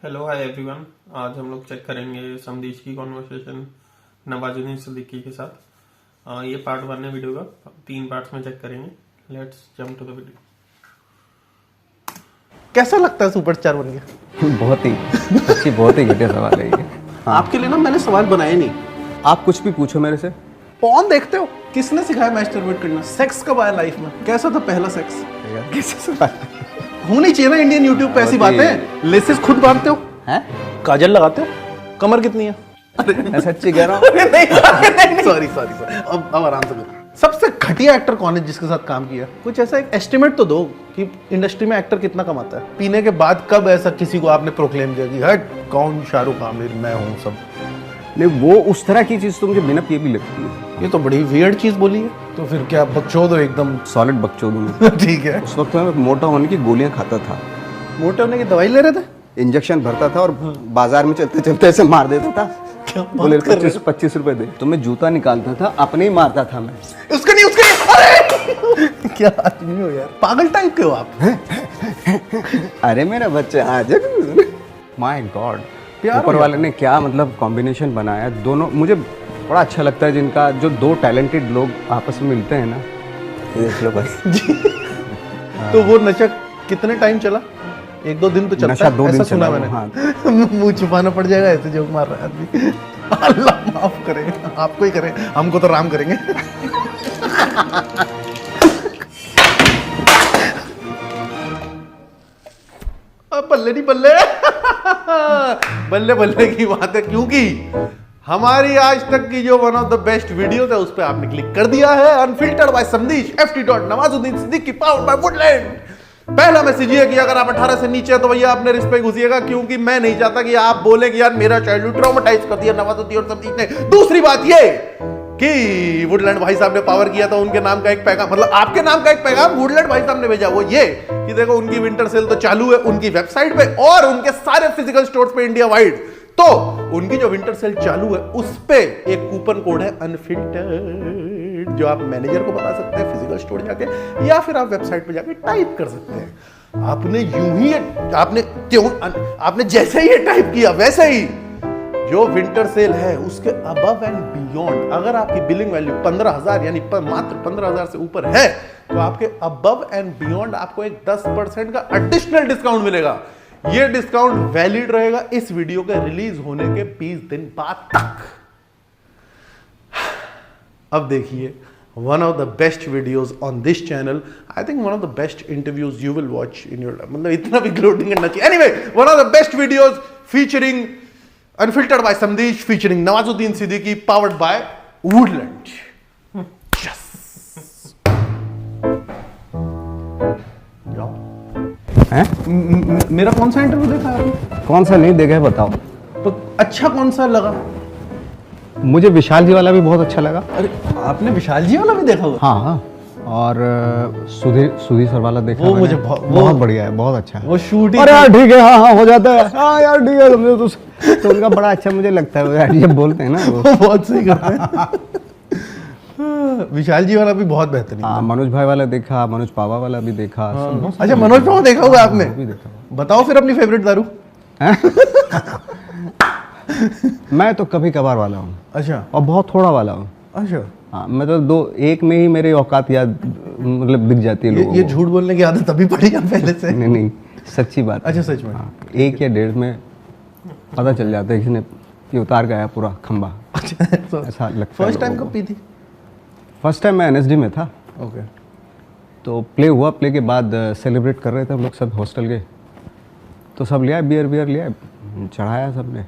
Hello hi everyone. आज हम लोग चेक करेंगे समदीश की कॉन्वर्सेशन नवाजुद्दीन सिद्दीकी के साथ। ये पार्ट 1 है वीडियो का, 3 पार्ट्स में चेक करेंगे। Let's jump to the video. कैसा लगता है सुपरस्टार बन गया? बहुत ही अच्छी, बहुत ही घटिया सवाल है ये। आपके लिए ना मैंने सवाल बनाए नहीं। आप कुछ भी पूछो मेरे से। कौन देखते हो? किसने सिखाया मैस्टरबेट करना? सेक्स कब आया लाइफ में? कैसा था पहला सेक्स? कैसे सवाल? होनी चाहिए ना इंडियन यूट्यूब पे ऐसी बातें। लेसेस खुद बांधते हो? हैं? काजल लगाते हो? कमर कितनी है? मैं सच्ची कह रहा हूँ। सॉरी अब आराम से बोलो। सबसे घटिया एक्टर कौन है जिसके साथ काम किया? कुछ ऐसा एक एस्टिमेट तो दो कि इंडस्ट्री में एक्टर कितना कमाता है। पीने के बाद कब ऐसा किसी को आपने प्रोक्लेम किया कि हट कौन शाहरुख आमिर मैं हूँ सब? नहीं, वो उस तरह की चीज तो मुझे बिना पिए भी लगती है। ये तो बड़ी वियर्ड चीज बोली है। तो फिर क्या बकचोद हो एकदम? सॉलिड बकचोद हूँ। ठीक है। उस वक्त मैं मोटा होने की गोलियां खाता था, मोटे होने की दवाई ले रहे थे? इंजेक्शन भरता था और बाजार में चलते चलते ऐसे मार देता था। क्या बोले बात कर रहे हो? 25 रुपए दे। तो मैं जूता निकालता था, अपने ही मारता था मैं। उसका नहीं अरे क्या आदमी हो यार, पागल टाइप के हो आप। अरे मेरा बच्चा आज माय गॉड, प्यार ऊपर हो वाले ने क्या मतलब कॉम्बिनेशन बनाया। दोनों मुझे बड़ा अच्छा लगता है जिनका, जो दो टैलेंटेड लोग आपस में मिलते हैं ना। ये देख लो बस। तो वो नशा कितने टाइम चला? 1-2 दिन तो चलता नशा है, 2 दिन ऐसा सुना चला, मैंने। हाँ। मुंह छुपाना पड़ जाएगा, ऐसे जोक मार रहा है आदमी। अल्लाह माफ करे, आपको ही करे, हमको तो राम करेंगे। बल्ले नहीं बल्ले। बल्ले बल्ले की बात है, क्योंकि हमारी आज तक की जो one of the best video है उस पर आपने क्लिक कर दिया है। अनफिल्टर्ड बाय समदीश, FT.नवाजुद्दीन सिद्दीकी, पावर्ड बाय वुडलैंड। पहला मैसेज ये कि अगर आप 18 से नीचे है तो भैया अपने रिस्क पे घुसिएगा, क्योंकि मैं नहीं चाहता कि आप बोले कि यार मेरा चाइल्डहुड ट्रॉमेटाइज कर दिया नवाजुद्दीन और समदीश ने। दूसरी बात ये कि वुडलैंड भाई साहब ने पावर किया था, उनके नाम का एक पैगाम, मतलब आपके नाम का एक पैगाम वुडलैंड भाई साहब ने भेजा। वो ये कि देखो उनकी विंटर सेल तो चालू है उनकी वेबसाइट पे और उनके सारे फिजिकल स्टोर्स पे इंडिया वाइड। तो उनकी जो विंटर सेल चालू है उस पे एक कूपन कोड है अनफिल्टर्ड, जो आप मैनेजर को बता सकते हैं फिजिकल स्टोर जाके, या फिर आप वेबसाइट पे जाके टाइप कर सकते हैं। आपने यूं ही आपने जैसे ही ये टाइप किया वैसे ही जो विंटर सेल है उसके अबव एंड बियॉन्ड, अगर आपकी बिलिंग वैल्यू 15,000 यानी मात्र 15,000 से ऊपर है तो आपके अबव एंड बियॉन्ड आपको एक 10% का एडिशनल डिस्काउंट मिलेगा। यह डिस्काउंट वैलिड रहेगा इस वीडियो के रिलीज होने के 20 दिन बाद तक। अब देखिए, one of the best videos on this channel, I think one of the best interviews you will watch in your life. मतलब इतना भी ग्लोटिंग करना चाहिए। Anyway, one of the best videos featuring Unfiltered by Samdeesh, featuring Nawazuddin Siddiqui, powered by Woodland. Yes. हैं? मेरा कौन सा interview देखा आपने? कौन सा नहीं देखा है बताओ। तो अच्छा कौन सा लगा? मुझे विशाल जी वाला भी बहुत अच्छा लगा। अरे आपने विशाल जी वाला भी देखा हुआ? हाँ हाँ, और सुधीर सर वाला देखा वो मैंने। मुझे बहुत बढ़िया है, बहुत अच्छा है। वो शूट ही अरे यार ठीक है, हाँ हाँ हो जाता है, हाँ यार ठीक है समझो तो उनका बड़ा अच्छा मुझे लगता है यार, ये बोलते हैं ना वो। बहुत सही करते हैं। विशाल जी वाला भी बहुत बेहतरीन। हाँ, मनोज भाई वाला देखा, मनोज पावा वाला भी देखा। अच्छा, मनोज पावा देखा हुआ आपने? भी देखा। बताओ फिर अपनी फेवरेट दारू। मैं तो कभी कभार वाला हूँ। अच्छा। और बहुत थोड़ा वाला हूँ। अच्छा, हाँ, मैं तो एक में ही मेरी औकात याद मतलब दिख जाती है लोगों ये को। झूठ बोलने की आदत अभी पड़ी है पहले से? नहीं नहीं, सच्ची बात। अच्छा, सच में? हाँ, 1 या 1.5 में पता चल जाता है किसने ये उतार गया पूरा खंबा। अच्छा, ऐसा लगता है। फर्स्ट टाइम कब पी थी? फर्स्ट टाइम मैं NSD में था। ओके। तो प्ले हुआ, प्ले के बाद सेलिब्रेट कर रहे थे हम लोग सब हॉस्टल के, तो सब लिया बियर लिया, चढ़ाया सबने।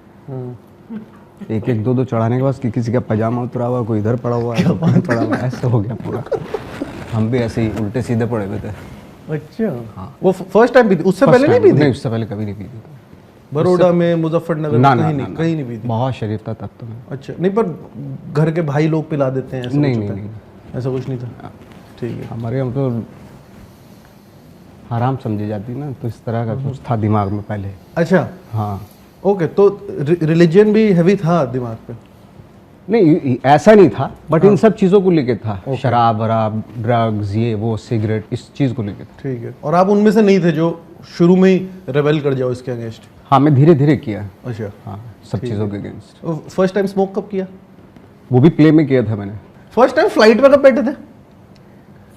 एक 2 चढ़ाने के बाद किसी का पजामा उतरा हुआ, कोई इधर पड़ा हुआ, कोई पड़ा हुआ, ऐसा हो गया पूरा। हम भी ऐसे ही उल्टे सीधे पड़े हुए थे। अच्छा, हाँ। वो फर्स्ट टाइम पी थी? उससे पहले नहीं पी थी? नहीं, उससे पहले कभी नहीं पी थी। बड़ौदा में, मुजफ्फरनगर ना, में? ना, कहीं नहीं पी थी? बहुत शरीफ था तब तो मैं। अच्छा, नहीं पर घर के भाई लोग पिला देते हैं ऐसा? नहीं, ऐसा कुछ नहीं था? ठीक है। हमारे हम तो हराम समझी जाती ना, तो इस तरह का कुछ था दिमाग में पहले। अच्छा, हाँ। ओके, तो रिलीजन भी हैवी था दिमाग पे? नहीं, ऐसा नहीं था, बट इन सब चीज़ों को लेके था। शराब वराब, ड्रग्स, ये वो, सिगरेट, इस चीज़ को लेके था। ठीक है। और आप उनमें से नहीं थे जो शुरू में ही रेबेल कर जाओ इसके अगेंस्ट? हाँ, मैं धीरे धीरे किया। अच्छा, हाँ, सब चीज़ों के अगेंस्ट। फर्स्ट टाइम स्मोक कब किया? वो भी प्ले में किया था मैंने। फर्स्ट टाइम फ्लाइट में कब बैठे थे?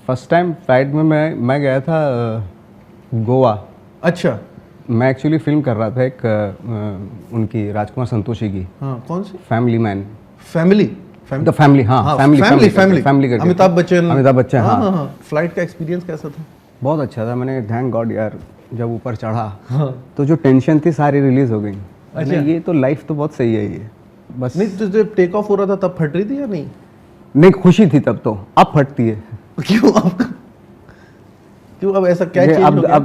फर्स्ट टाइम फ्लाइट में मैं गया था गोवा। अच्छा, मैं एक्चुअली फिल्म कर रहा था एक उनकी राजकुमार संतोषी की, हाँ, कौन सी? Family man. Family the family, हाँ, फैमिली करके। अमिताभ बच्चन। हाँ। फ्लाइट का एक्सपीरियंस कैसा था? बहुत अच्छा था। मैंने थैंक गॉड यार, जब ऊपर चढ़ा हाँ। तो जो टेंशन थी सारी रिलीज हो गई। अच्छा। ये तो लाइफ तो बहुत सही है ये, बस। नहीं, तो जब टेक ऑफ हो रहा था तब फट रही थी या नहीं? नहीं, खुशी थी तब तो, अब फटती है। क्यों अब ऐसा क्या चेंज हो गया?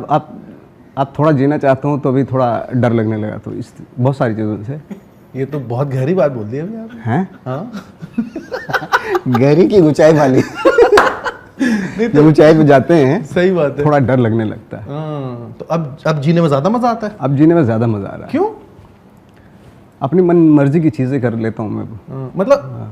अब थोड़ा जीना चाहता हूँ तो अभी थोड़ा डर लगने लगा, तो इस बहुत सारी चीज़ों से। ये तो बहुत गहरी बात बोल दी अभी आपने। हैं? हाँ। गहरी की ऊंचाई वाली। जब ऊंचाई पे जाते हैं, सही बात है, थोड़ा डर लगने लगता है। हाँ, तो अब जीने में ज्यादा मजा आता है? अब जीने में ज्यादा मजा आ रहा है। क्यों? अपनी मन मर्जी की चीजें कर लेता हूँ मैं। मतलब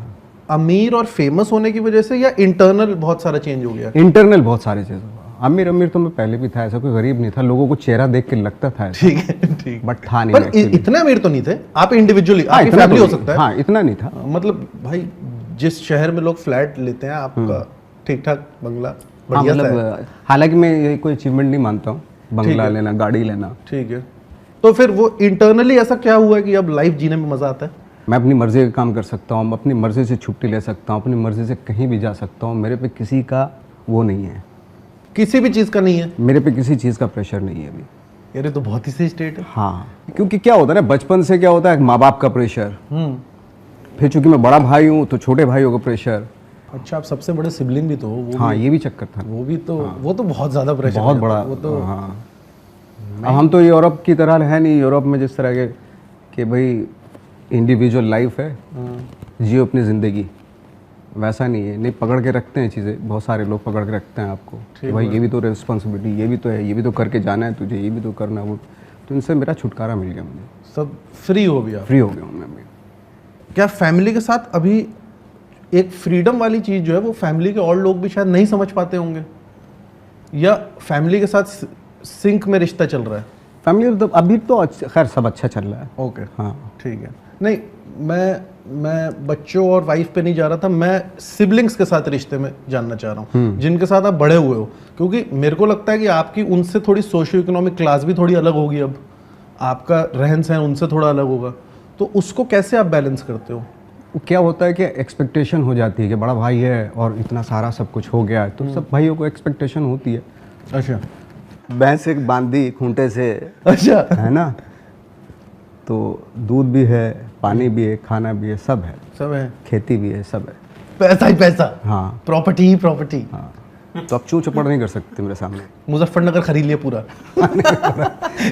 अमीर और फेमस होने की वजह से, या इंटरनल बहुत सारा चेंज हो गया? इंटरनल बहुत सारे चीज़। अमीर तो मैं पहले भी था, ऐसा कोई गरीब नहीं था। लोगों को चेहरा देख के लगता था ऐसा। ठीक है, ठीक। बट था नहीं। पर इतने अमीर तो नहीं थे आप इंडिविजुअली, हाँ, आपकी फैमिली हो सकता है। हाँ, इतना नहीं था। मतलब भाई, जिस शहर में लोग फ्लैट लेते हैं, आपका ठीक ठाक बंगला हाँ, बढ़िया सा है। मतलब हालांकि मैं ये कोई अचीवमेंट नहीं मानता हूँ, बंगला लेना, गाड़ी लेना। ठीक है, तो फिर वो इंटरनली ऐसा क्या हुआ है कि अब लाइफ जीने में मजा आता है? मैं अपनी मर्जी का काम कर सकता हूँ, अपनी मर्जी से छुट्टी ले सकता हूँ, अपनी मर्जी से कहीं भी जा सकता हूँ। मेरे पे किसी का वो नहीं है, किसी भी चीज का नहीं है? मेरे पे किसी चीज़ का प्रेशर नहीं है अभी। यार ये तो बहुत ही सही स्टेट है। हाँ, क्योंकि क्या होता है ना, बचपन से क्या होता है, माँ बाप का प्रेशर, फिर चूंकि मैं बड़ा भाई हूँ तो छोटे भाइयों का प्रेशर। अच्छा, आप सबसे बड़े सिबलिंग भी तो हो? वो हाँ, ये भी चक्कर था। वो भी तो, वो तो बहुत ज्यादा प्रेशर, बहुत बड़ा। वो तो। हाँ, अब हम तो यूरोप की तरह है नहीं। यूरोप में जिस तरह के कि भाई इंडिविजुअल लाइफ है, जियो अपनी ज़िंदगी, वैसा नहीं है। नहीं, पकड़ के रखते हैं चीज़ें, बहुत सारे लोग पकड़ के रखते हैं आपको कि भाई ये भी तो रिस्पॉन्सिबिलिटी, ये भी तो है, ये भी तो करके जाना है तुझे, ये भी तो करना। वो तो इनसे मेरा छुटकारा मिल गया, मुझे सब फ्री हो गया। फ्री हो गया हूँ मैं अभी। क्या फैमिली के साथ अभी एक फ्रीडम वाली चीज़ जो है, वो फैमिली के और लोग भी शायद नहीं समझ पाते होंगे, या फैमिली के साथ सिंक में रिश्ता चल रहा है? फैमिली तो अभी तो खैर सब अच्छा चल रहा है। ओके, हाँ, ठीक है। नहीं, मैं बच्चों और वाइफ पे नहीं जा रहा था, मैं सिबलिंग्स के साथ रिश्ते में जानना चाह रहा हूँ, जिनके साथ आप बड़े हुए हो। क्योंकि मेरे को लगता है कि आपकी उनसे थोड़ी सोशियो इकोनॉमिक क्लास भी थोड़ी अलग होगी, अब आपका रहन सहन उनसे थोड़ा अलग होगा, तो उसको कैसे आप बैलेंस करते हो? क्या होता है कि एक्सपेक्टेशन हो जाती है कि बड़ा भाई है और इतना सारा सब कुछ हो गया है, तो सब भाइयों को एक्सपेक्टेशन होती है। अच्छा, भैंस एक बांधी खूंटे से, अच्छा, है ना, तो दूध भी है, पानी भी है, खाना भी है, सब है, सब है, खेती भी है, सब है, पैसा ही पैसा। हाँ, प्रॉपर्टी ही प्रॉपर्टी। हाँ। तो आप चू चपड़ नहीं कर सकते मेरे सामने। मुजफ्फरनगर खरीद लिया पूरा।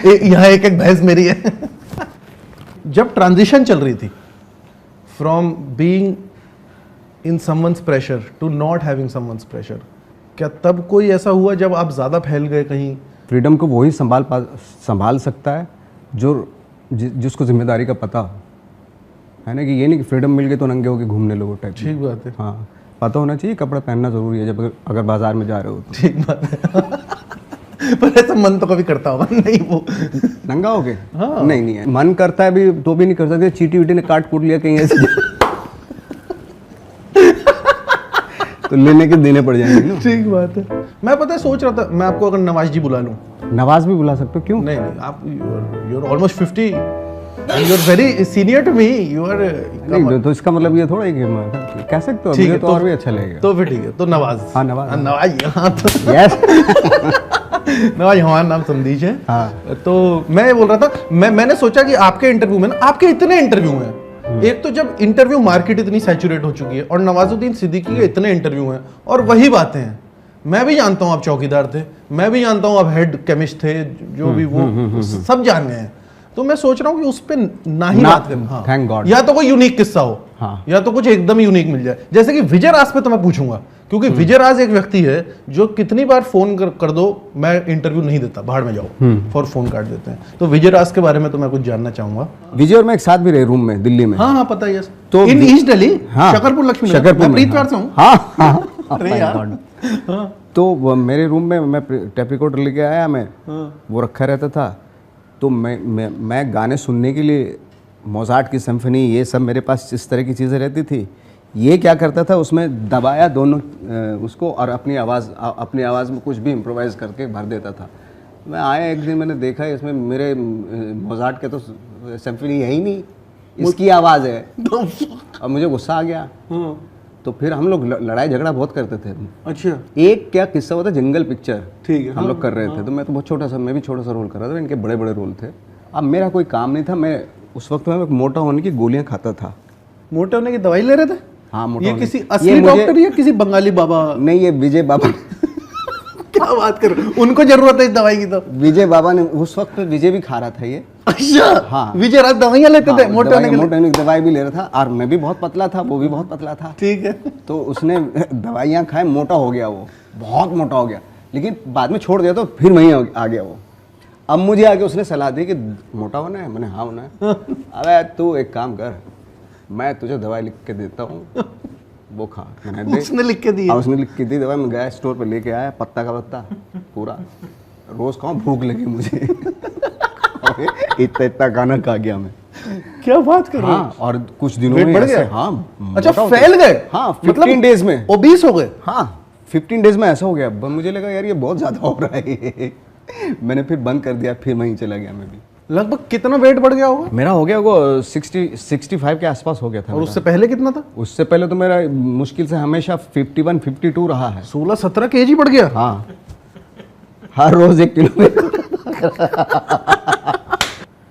यहाँ एक एक भैंस मेरी है। जब ट्रांजिशन चल रही थी from being in someone's pressure to not having someone's pressure, क्या तब कोई ऐसा हुआ जब आप ज़्यादा फैल गए कहीं? फ्रीडम को वही संभाल सकता है जो जिसको जिम्मेदारी का पता हो, है ना, कि ये नहीं कि फ्रीडम मिल गई तो नंगे होके घूमने लोगों टाइप। ठीक बात है। हाँ, पता होना चाहिए, कपड़ा पहनना जरूरी है जब अगर बाजार में जा रहे हो तो। ठीक बात है। पर ऐसा मन तो कभी करता होगा नहीं, वो नंगा हो गए? हाँ। नहीं है, मन करता है भी तो भी नहीं कर सकते। चीटी वीटी ने काट कूट लिया कहीं ऐसे तो लेने के देने पड़ जाएंगे ना। ठीक बात है। मैं पता है सोच रहा था, मैं आपको अगर नवाज जी बुला लूं। नवाज भी बुला सकते हो, क्यों? नहीं, आप you are almost 50 and you are very senior to me, you are. नहीं, तो इसका मतलब ये थोड़ा है कि कह सकते हो, मुझे तो और भी अच्छा लगेगा। तो फिर ठीक है, तो नवाज। हाँ, नवाज। नवाज, हाँ, तो यस। नवाज, हमारा नाम संदेश है। हाँ। तो मैं ये बोल रहा था, मैंने सोचा कि आपके इंटरव्यू में ना, आपके इतने इंटरव्यू हैं, एक तो जब इंटरव्यू मार्केट इतनी सैचुरेट हो चुकी है, और नवाजुद्दीन सिद्दीकी के इतने इंटरव्यू हैं, और वही बातें हैं। मैं भी जानता हूं आप चौकीदार थे, मैं भी जानता हूं आप हेड केमिस्ट थे, जो भी वो सब जान गए हैं। तो मैं सोच रहा हूँ कि उस पर ना ही बात करें। हाँ। Thank God. या तो कोई यूनिक किस्सा हो, हाँ। या तो कुछ एकदम यूनिक मिल जाए, जैसे कि विजय राज पे तो मैं पूछूंगा, क्योंकि विजय राज एक व्यक्ति है जो कितनी बार फोन कर दो, मैं इंटरव्यू नहीं देता, बाहर में जाओ, फॉर फोन काट देते हैं। तो विजय राज के बारे में तो मैं कुछ जानना चाहूंगा। विजय और मैं एक साथ भी रहे रूम में दिल्ली में। हाँ हाँ, पता है। तो इन ईस्ट दिल्ली, हाँ, शकरपुर लक्ष्मी, शकरपुर मैं में, प्रीतवार से हूँ। हाँ हाँ। अरे यार, हाँ। तो मेरे रूम में मैं टेप रिकॉर्डर लेके आया, मैं वो रखा रहता था। तो मैं गाने सुनने के लिए मोजार्ट की सिम्फनी ये सब मेरे पास इस तरह की चीज़ें रहती थी। ये क्या करता था, उसमें दबाया दोनों उसको और अपनी आवाज़ में कुछ भी इम्प्रोवाइज़ करके भर देता था। मैं आया एक दिन, मैंने देखा इसमें मेरे मोजार्ट के तो सिम्फनी है ही नहीं, इसकी आवाज़ है। और मुझे गुस्सा आ गया। तो फिर हम लोग लड़ाई झगड़ा बहुत करते थे। अच्छा, एक क्या किस्सा होता, जंगल पिक्चर, ठीक है, हम लोग कर रहे थे। तो मैं तो बहुत छोटा सा, मैं भी छोटा सा रोल कर रहा था, इनके बड़े बड़े रोल थे। अब मेरा कोई काम नहीं था, मैं उस वक्त में मोटा होने की गोलियां खाता था। मोटे होने की दवाई ले रहे थे? हाँ, मोटा ये होने किसी की। असली ये मुझे- डॉक्टर या किसी बंगाली बाबा? नहीं, ये विजय बाबा क्या बात कर रहे हो? उनको जरूरत है इस दवाई की तो। विजय बाबा ने उस वक्त पे विजय भी खा रहा था ये। अच्छा, हाँ। विजय राज दवाइयाँ लेते थे मोटे होने के लिए? मोटे होने की दवाई भी ले रहा था, और मैं भी बहुत पतला था, वो भी बहुत पतला था। ठीक है। तो उसने दवाइयाँ खाए, मोटा हो गया, वो बहुत मोटा हो गया। लेकिन बाद में छोड़ दिया तो फिर वहीं आ गया वो। अब मुझे आके उसने सलाह दी कि मोटा होना है। मैंने हाँ होना है। अबे तू एक काम कर, मैं तुझे दवाई लिख के देता हूँ, वो खा। मैंने दे, उसने लिख के दी? उसने लिख के दी दवाई। मैं गया स्टोर पे लेके आया, पत्ता का पत्ता पूरा, रोज खाऊं, भूख लगी मुझे। इतना खाना खा गया मैं। क्या बात कर रहे हो? हाँ, और कुछ दिनों वेट में बढ़ ऐसे- गया? हाँ, अच्छा, मोटा हो फैल गया। गए? हाँ, 15 डेज में ओबीस हो गए? हाँ, 15 डेज में ऐसा हो गया। मुझे लगा यार ये बहुत ज्यादा हो रहा है। मैंने फिर बंद कर दिया, फिर वहीं चला गया मैं भी। लगभग कितना वेट बढ़ गया होगा? मेरा हो गया वो 65 के आसपास हो गया था। और मेरा। उससे पहले कितना था? उससे पहले तो मेरा मुश्किल से हमेशा 51 52 रहा है। 16-17 केजी बढ़ गया? हाँ, हर रोज 1 किलो।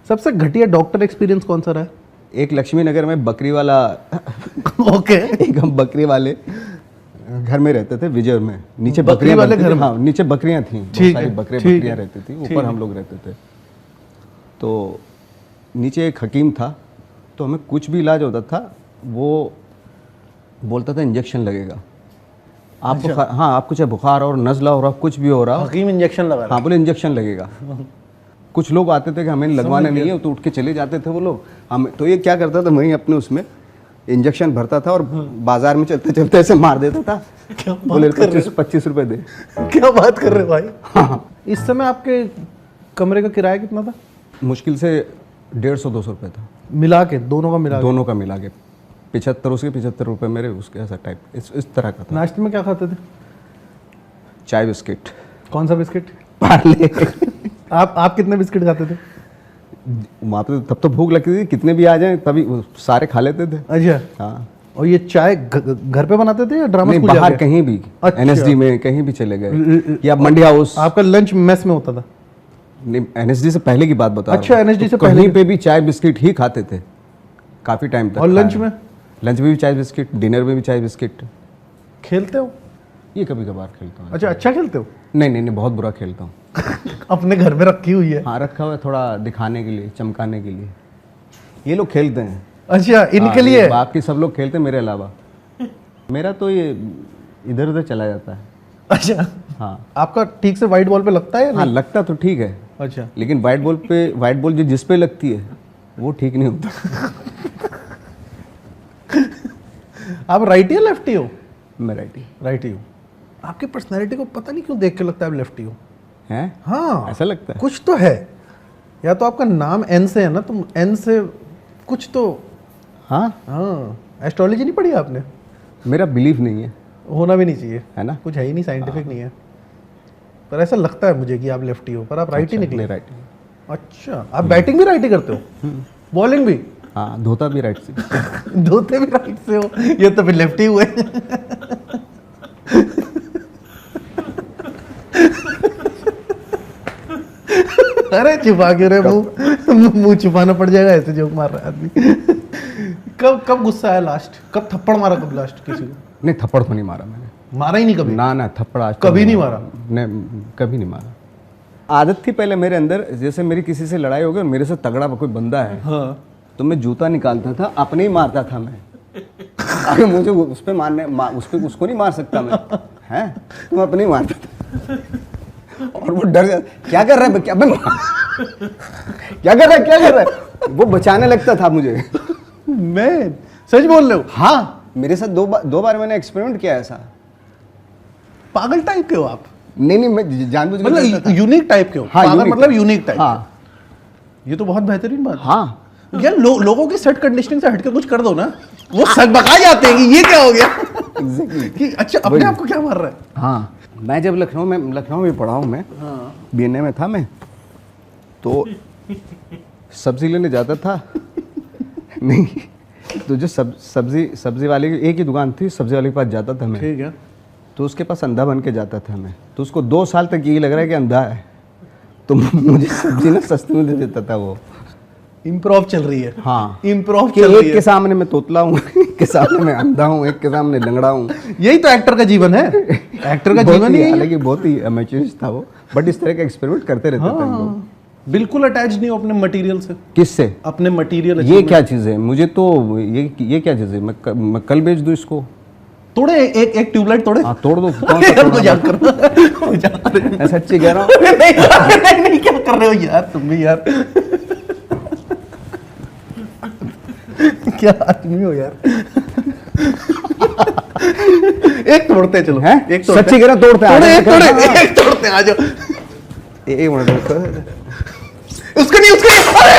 सबसे घटिया डॉक्टर एक्सपीरियंस कौन सा रहा? एक लक्ष्मी नगर में बकरी वाला ओके। एक हम बकरी वाले घर में रहते थे, विजय में। नीचे बकरी बकरियां वाले बनती घर थी। में? हाँ, नीचे बकरियां थी, बहुत ठीक सारी है, ठीक बकरियां है, रहती थी, ठीक ऊपर है। हम लोग रहते थे। तो नीचे एक हकीम था, तो हमें कुछ भी इलाज होता था, वो बोलता था इंजेक्शन लगेगा आपको। हाँ, आपको चाहे बुखार और नज़ला हो रहा, कुछ भी हो रहा, हकीम इंजेक्शन लगा रहा? हाँ बोले इंजेक्शन लगेगा। कुछ लोग आते थे कि हमें लगवाना नहीं है, तो उठ के चले जाते थे वो लोग। हम तो ये क्या करता था, वहीं अपने उसमें इंजेक्शन भरता था और बाजार में चलते चलते ऐसे मार देता था। क्या बोले बात कर रहे 25 रुपए दे। हो? क्या बात कर रहे हो भाई? हाँ। इस समय आपके कमरे का किराया कितना था? मुश्किल से 150-200 रुपये था, मिला के, दोनों का मिला के? दोनों का मिला के। 75 उसके, 75 रुपये मेरे, उसके, ऐसा टाइप इस तरह का था। नाश्ते में क्या खाते थे? चाय बिस्किट, कौन सा बिस्किट? पार्ले। आप कितने बिस्किट खाते थे? वहाँ पे तब तो भूख लगती थी, कितने भी आ जाए तभी वो सारे खा लेते थे। अच्छा। हाँ, और ये चाय घर पे बनाते थे या ड्रामा नहीं, स्कूल बाहर जाके? कहीं भी, अच्छा। एनएसडी में कहीं भी चले गए, या मंडी हाउस। आपका लंच मेस में होता था? नहीं, एनएसडी से पहले की बात बता रहा हूँ। अच्छा, NSD से तो पहले कहीं पे भी चाय बिस्किट ही खाते थे काफी टाइम तक। और लंच में? लंच में भी चाय बिस्किट, डिनर में भी चाय बिस्किट। खेलते हो? ये कभी कभार खेलता हूँ। अच्छा खेलते हो? नहीं, बहुत बुरा खेलता हूँ। अपने घर में रखी हुई है? हाँ, रखा हुआ है, थोड़ा दिखाने के लिए, चमकाने के लिए। ये लोग खेलते हैं। अच्छा, इनके हाँ, लिए? बाकी सब लोग खेलते हैं मेरे अलावा। मेरा तो ये इधर उधर चला जाता है। अच्छा। हाँ, आपका ठीक से व्हाइट बॉल पे लगता है या हाँ, नहीं? लगता तो ठीक है, अच्छा। लेकिन व्हाइट बॉल जो जिस पे लगती है वो ठीक नहीं होता। आप राइटी या लेफ्टी हो? मैं राइटी। राइटी हो। आपकी पर्सनैलिटी को पता नहीं क्यों देख के लगता है आप लेफ्टी हो। हैं? हाँ, ऐसा लगता है? कुछ तो है, या तो आपका नाम एन से है ना, तुम एन से कुछ तो। हाँ, हाँ, एस्ट्रोलॉजी नहीं पढ़ी आपने? मेरा बिलीव नहीं है, होना भी नहीं चाहिए, है ना? कुछ है ही नहीं, साइंटिफिक नहीं है। पर ऐसा लगता है मुझे कि आप लेफ्टी हो, पर आप राइटी निकले। राइटी। अच्छा, आप बैटिंग भी राइटी करते हो? बॉलिंग भी? हाँ, धोता भी राइट से। धोते भी राइट से हो? ये तो फिर लेफ्टी हुए। अरे छुपा क्यों रहे मुंह छुपाना पड़ जाएगा, ऐसे जोक मार रहा है आदमी। कब गुस्सा आया लास्ट? कब थप्पड़ मारा कब लास्ट किसी को? नहीं, थप्पड़ तो नहीं मारा मैंने। मारा ही नहीं कभी? ना, थप्पड़ आज तक कभी नहीं मारा? नहीं, कभी नहीं मारा। आदत थी पहले मेरे अंदर, जैसे मेरी किसी से लड़ाई हो गई और मेरे से तगड़ा कोई बंदा है, हाँ। तो मैं जूता निकालता था, अपने ही मारता था मैं। अरे मुझे उस पे उसको नहीं मार सकता मैं, हैं? तो मैं अपने ही मारता था। और वो डर जाता, क्या कर रहा है, क्या कर रहा है, वो बचाने लगता था मुझे। मैं सच बोल रहे हो? हाँ, मेरे साथ दो बार मैंने एक्सपेरिमेंट किया ऐसा। पागल टाइप के हो आप, नहीं मैं जानबूझ के करता मतलब था। यूनिक टाइप के हो। हाँ, पागल unique मतलब type। Unique type. हाँ ये तो बहुत बेहतरीन बात है। हाँ यार लोगों की सेट कंडीशनिंग से हटकर कुछ कर दो ना, वो सग बका जाते हैं कि ये क्या हो गया। एग्जैक्टली कि अच्छा अपने आप को क्या मार रहा है। हाँ मैं जब लखनऊ में पढ़ा हूँ मैं, बीएनए में था मैं, तो सब्जी लेने जाता था नहीं तो जो सब्जी वाले की एक ही दुकान थी, सब्जी वाले के पास जाता था मैं, ठीक है। तो उसके पास अंधा बन के जाता था मैं, तो उसको 2 साल तक यही लग रहा है कि अंधा है, तो मुझे सब्जी ना सस्ती में दे देता था वो। इम्प्रोव चल रही है। हाँ इम्प्रोव कि चल रही एक है। के सामने मैं तोतला हूँ, एक के सामने मैं अंधा हूँ, एक के सामने लंगड़ा हूँ। यही तो एक्टर का जीवन है। एक्टर का जीवन ही है। हालांकि बहुत ही अमेचरिस्ट था वो, बट इस तरह का एक्सपेरिमेंट करते रहते थे हम लोग। बिल्कुल अटैच नहीं हो अपने मटेरियल से। किससे? अपने मटेरियल। ये क्या चीज़ है? मुझे तो ये क्या चीज़ है? मैं कल बेच दूँ इसको। तोड़े एक ट्यूबलाइट तोड़े। हाँ तोड़ दो। कौन सा तोड़ना? मजाक कर रहा हूं। मैं सच्ची कह रहा हूँ। नहीं क्या कर रहे हो यार तुम भी यार। क्या आदमी हो यार। एक तोड़ते हैं, चलो हैं? एक तोड़ते सच्ची कह रहा हूं, तोड़ते हैं। एक तोड़े हाँ। एक तोड़ते हैं, आ जाओ। एक मिनट उसका नहीं अरे!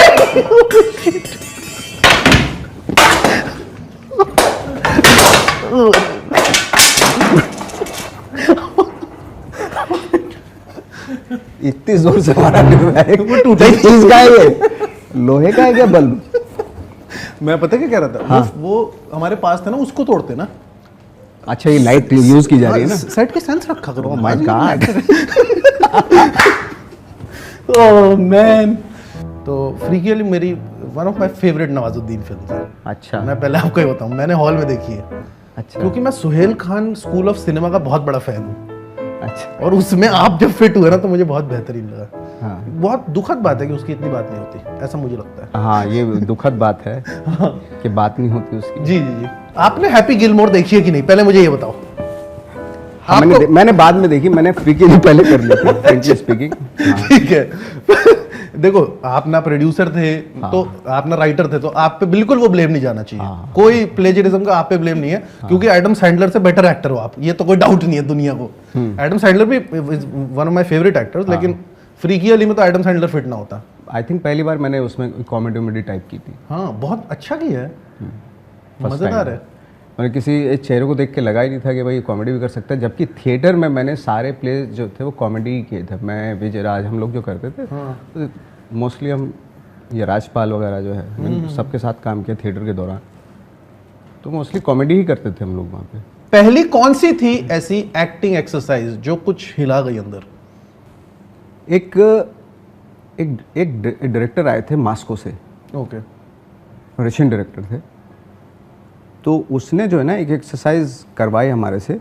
इतनी जोर से मारा है। वो टूटा ही। चीज का है ये? लोहे का है क्या बल्ब? मैं पता क्या कह रहा था। हाँ। वो हमारे पास था ना, उसको तोड़ते ना। अच्छा ये लाइट यूज की जा रही है ना? सेट के सेंस रखा करो। Oh my God. Oh man. तो फ्रीकियली मेरी one of my favourite Nawazuddin film है। अच्छा मैं पहले आपको ये बताऊं, मैंने हॉल में देखी है अच्छा क्योंकि मैं Suhail Khan school of cinema का बहुत बड़ा फैन हूँ, अच्छा। और उसमें आप जब फिट हुए ना तो मुझे बहुत बेहतरीन लगा। हाँ बहुत दुखद बात है कि उसकी इतनी बात नहीं होती, ऐसा मुझे लगता है। हाँ ये दुखद बात है कि बात नहीं होती उसकी। जी जी जी। आपने हैप्पी गिलमोर देखी है कि नहीं, पहले मुझे ये बताओ। हाँ, मैंने बाद में देखी, मैंने फ्रीकियली पहले कर ली थी, फ्रेंकली स्पीकिंग। ठीक है। देखो आप ना प्रोड्यूसर थे तो आप ना राइटर थे, तो आप पे बिल्कुल वो ब्लेम नहीं जाना चाहिए। कोई प्लेजरिज्म का आप पे ब्लेम नहीं है, क्योंकि एडम सैंडलर से बेटर एक्टर हो आप, ये तो कोई डाउट नहीं है दुनिया को। एडम सैंडलर भी one of my favourite actors, लेकिन फ्रीकियली में तो एडम सैंडलर फिट ना होता। आई थिंक पहली बार मैंने उसमें कॉमेडी टाइप की थी। हाँ बहुत अच्छा किया है, मजेदार है। मैंने किसी चेहरे को देख के लगा ही नहीं था कि भाई कॉमेडी भी कर सकता है, जबकि थिएटर में मैंने सारे प्ले जो थे वो कॉमेडी ही किए थे। मैं विजय राज, हम लोग जो करते थे तो मोस्टली हम ये राजपाल वगैरह जो है, मैंने सबके साथ काम किया थिएटर के दौरान, तो मोस्टली कॉमेडी ही करते थे हम लोग वहाँ पे। पहली कौन सी थी ऐसी एक्टिंग एक्सरसाइज जो कुछ हिला गई अंदर? एक डायरेक्टर आए थे मास्को से, ओके। रशियन डायरेक्टर थे, तो उसने जो है ना एक एक्सरसाइज करवाई हमारे से।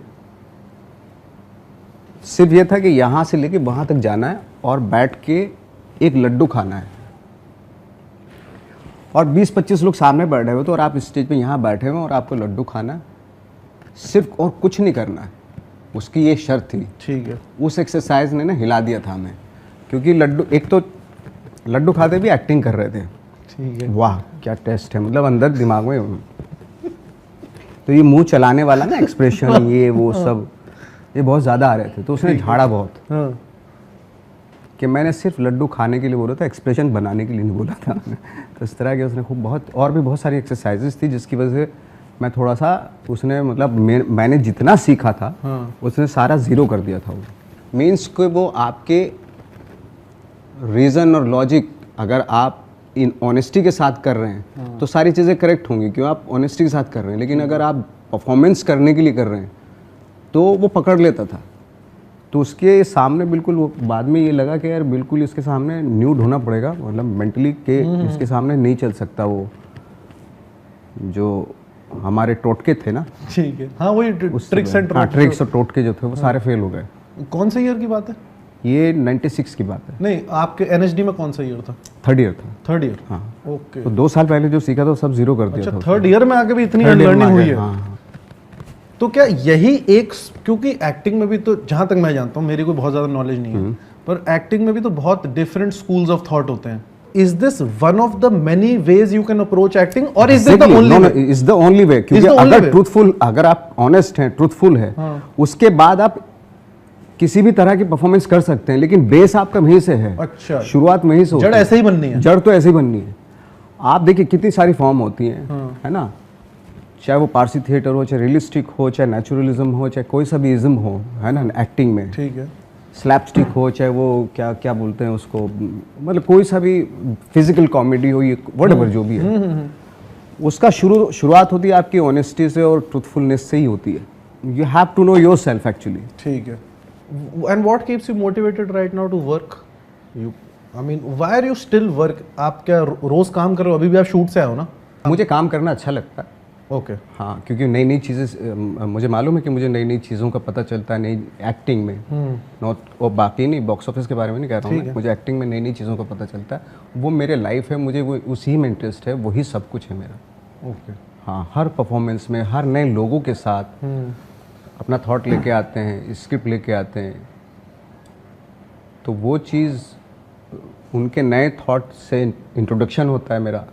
सिर्फ ये था कि यहाँ से लेके वहाँ तक जाना है और बैठ के एक लड्डू खाना है, और 20-25 लोग सामने बैठे हुए थे और आप स्टेज पे यहाँ बैठे हुए और आपको लड्डू खाना है, सिर्फ और कुछ नहीं करना है। उसकी ये शर्त थी। ठीक है। उस एक्सरसाइज ने ना हिला दिया था हमें, क्योंकि लड्डू, एक तो लड्डू खाते भी एक्टिंग कर रहे थे। ठीक है। वाह क्या टेस्ट है, मतलब अंदर दिमाग में तो ये मुंह चलाने वाला ना एक्सप्रेशन, ये वो सब, ये बहुत ज़्यादा आ रहे थे, तो उसने झाड़ा बहुत। हाँ। कि मैंने सिर्फ लड्डू खाने के लिए बोला था, एक्सप्रेशन बनाने के लिए नहीं बोला था। तो इस तरह के उसने खूब बहुत, और भी बहुत सारी एक्सरसाइजेस थी जिसकी वजह से मैं थोड़ा सा, उसने मतलब मैंने जितना सीखा था उसने सारा ज़ीरो कर दिया था। वो मीन्स कि वो आपके रीज़न और लॉजिक, अगर आप इन ऑनेस्टी के साथ कर रहे हैं तो सारी चीज़ें करेक्ट होंगी, क्यों आप ऑनेस्टी के साथ कर रहे हैं। लेकिन अगर आप परफॉर्मेंस करने के लिए कर रहे हैं तो वो पकड़ लेता था। तो उसके सामने बिल्कुल वो बाद में ये लगा कि यार बिल्कुल इसके सामने न्यूड होना पड़ेगा, मतलब मेंटली के इसके सामने नहीं चल सकता। वो जो हमारे टोटके थे ना, ठीक है। हाँ वही ट्रिक्स एंड ट्रिक्स और टोटके जो थे वो सारे फेल हो गए। कौन से ईयर की बात है ये? 96 की बात है। नहीं, आपके एनएचडी में कौन सा ईयर था? 3rd ईयर था। 3rd year. हाँ। ओके। तो 2 साल पहले जो सीखा था वो सब जीरो कर दिया अच्छा, था। 3rd ईयर में आके भी इतनी 3rd ईयर में लर्निंग आ हुई गए, है। हाँ। तो क्या यही एक, क्योंकि एक्टिंग में भी तो जहां तक मैं जानता हूँ, मेरी कोई बहुत ज्यादा नॉलेज नहीं है, पर एक्टिंग में भी तो बहुत डिफरेंट स्कूल्स ऑफ थॉट होते हैं। Is this one of the many ways you can approach acting, और is this the only way? Is the only way, क्योंकि अगर ट्रूथफुल, अगर आप ऑनेस्ट हैं, ट्रूथफुल है, उसके बाद आप किसी भी तरह की परफॉर्मेंस कर सकते हैं, लेकिन बेस आपका वहीं से है। अच्छा, शुरुआत वहीं से होती जड़ है। ऐसे ही बननी है। जड़ तो ऐसे ही बननी है। आप देखिए कितनी सारी फॉर्म होती हैं, है ना, चाहे वो पारसी थिएटर हो, चाहे रियलिस्टिक हो, चाहे नेचुरलिज्म हो, चाहे कोई सा भी इज्म हो, है ना, एक्टिंग में ठीक है। स्लैपस्टिक हो, चाहे वो क्या क्या बोलते हैं उसको, मतलब कोई सा भी फिजिकल कॉमेडी हो, ये व्हाटएवर जो भी है, उसका शुरुआत होती है आपकी ऑनेस्टी से और ट्रूथफुलनेस से ही होती है। You have to know yourself actually. ठीक है। And what keeps you motivated right now to work? You I mean why are you still work? आप क्या रोज काम कर रहे हो? अभी भी आप शूट से आए हो ना? मुझे काम करना अच्छा लगता है। ओके। हाँ, क्योंकि नई नई चीज़ें मुझे मालूम है कि मुझे नई नई चीज़ों का पता चलता है, नई एक्टिंग में, नॉट और बाकी नहीं, बॉक्स ऑफिस के बारे में नहीं कह रहा हूँ मैं, मुझे एक्टिंग में नई नई चीज़ों का पता चलता है। वो मेरे लाइफ है, मुझे वो उसी में इंटरेस्ट है, वही सब कुछ है मेरा। ओके। हाँ, हर परफॉर्मेंस में हर नए लोगों के साथ अपना थॉट लेके आते हैं, स्क्रिप्ट लेके आते हैं, तो वो चीज़ उनके नए थॉट से इंट्रोडक्शन होता है मेरा,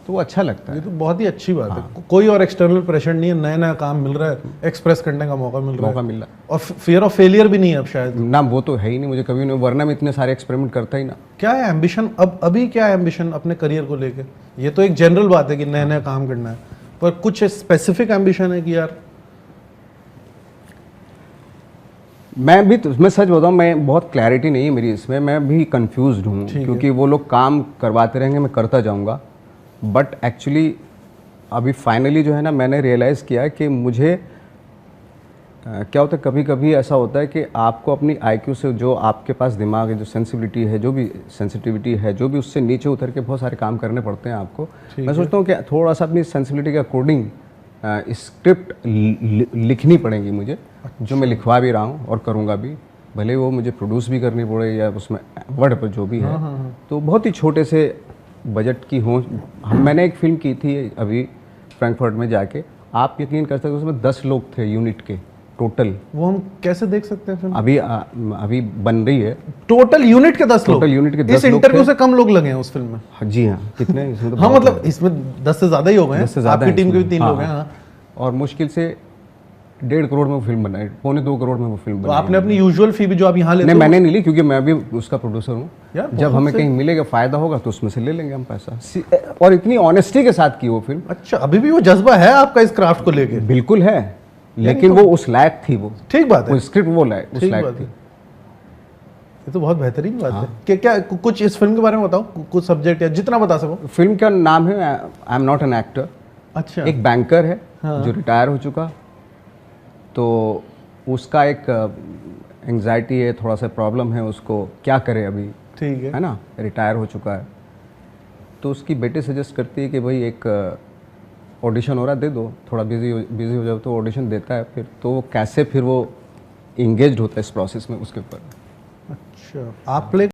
तो वो अच्छा लगता ये है। तो बहुत ही अच्छी बात है। कोई और एक्सटर्नल प्रेशर नहीं है, नया नया काम मिल रहा है, एक्सप्रेस करने का मौका मिल रहा मौका है, मिल रहा और फियर ऑफ फेलियर भी नहीं है अब शायद। है ना, वो तो है ही नहीं मुझे कभी नहीं, वरना मैं इतने सारे एक्सपेरिमेंट करता ही ना। क्या है एम्बिशन अब? अभी क्या है एम्बिशन अपने करियर को लेके? ये तो एक जनरल बात है कि नया नया काम करना है, पर कुछ स्पेसिफिक एम्बिशन है कि यार? मैं सच बताऊं, मैं बहुत क्लैरिटी नहीं है मेरी इसमें, मैं भी कंफ्यूज्ड हूँ, क्योंकि वो लोग काम करवाते रहेंगे, मैं करता जाऊंगा, बट एक्चुअली अभी फाइनली जो है ना, मैंने रियलाइज़ किया है कि मुझे क्या होता है, कभी कभी ऐसा होता है कि आपको अपनी आईक्यू से, जो आपके पास दिमाग है, जो सेंसिबिलिटी है, जो भी सेंसिटिविटी है, जो भी, उससे नीचे उतर के बहुत सारे काम करने पड़ते हैं आपको। मैं सोचता हूँ कि थोड़ा सा अपनी सेंसिबिलिटी के अकॉर्डिंग स्क्रिप्ट लिखनी पड़ेगी मुझे, जो मैं लिखवा भी रहा हूँ और करूँगा भी, भले वो मुझे प्रोड्यूस भी करनी पड़े या उसमें वर्ड पर जो भी है। तो बहुत ही छोटे से बजट की हो। मैंने एक फिल्म की थी अभी फ्रैंकफर्ट में जाके, आप यकीन कर सकते हो, उसमें 10 लोग थे यूनिट के टोटल। वो हम कैसे देख सकते हैं फिल्म? अभी बन रही है। टोटल यूनिट के 10 लोग? टोटल यूनिट के 10 इस लोग इंटरव्यू थे। से कम लोग लगे हैं उस फिल्म में? जी हाँ, कितने इसमें तो हाँ, बहुत मतलब इसमें 10 से ज्यादा ही हो गए हैं। 10 से ज़्यादा आपकी टीम के भी 3 हाँ, लोग हैं। हाँ। और मुश्किल से 1.5 करोड़ में वो फिल्म बनाई, 1.25 करोड़ में वो फिल्म तो बनाई। आपने अपनी यूजुअल फी भी जो आप यहाँ लेते नहीं, हो? मैंने नहीं ली, क्योंकि मैं भी उसका प्रोड्यूसर हूँ। यार, जब हमें कहीं मिलेगा, फायदा होगा, तो उसमें से ले लेंगे हम पैसा। और इतनी ऑनेस्टी के साथ की वो फिल्म। अच्छा, अभी भी वो जज्बा है आपका इस क्राफ्ट को लेके? बिल्कुल है, लेकिन वो उस लायक थी, वो ठीक बात है, वो स्क्रिप्ट वो लायक उस ठीक लायक बात थी। है। ये तो बहुत बेहतरीन बात है। क्या कुछ इस फिल्म के बारे में बताओ, कुछ सब्जेक्ट या जितना बता सको। फिल्म का नाम है I am not an actor. अच्छा। एक बैंकर है जो रिटायर हो चुका, तो उसका एक एंग्जाइटी है, थोड़ा सा प्रॉब्लम है उसको, क्या करे अभी, ठीक है ना, रिटायर हो चुका है। तो उसकी बेटी सजेस्ट करती है कि भाई एक ऑडिशन हो रहा है, दे दो, थोड़ा बिजी हो जाओ, तो ऑडिशन देता है। फिर तो वो कैसे फिर वो इंगेज्ड होता है इस प्रोसेस में, उसके ऊपर। अच्छा, आप प्ले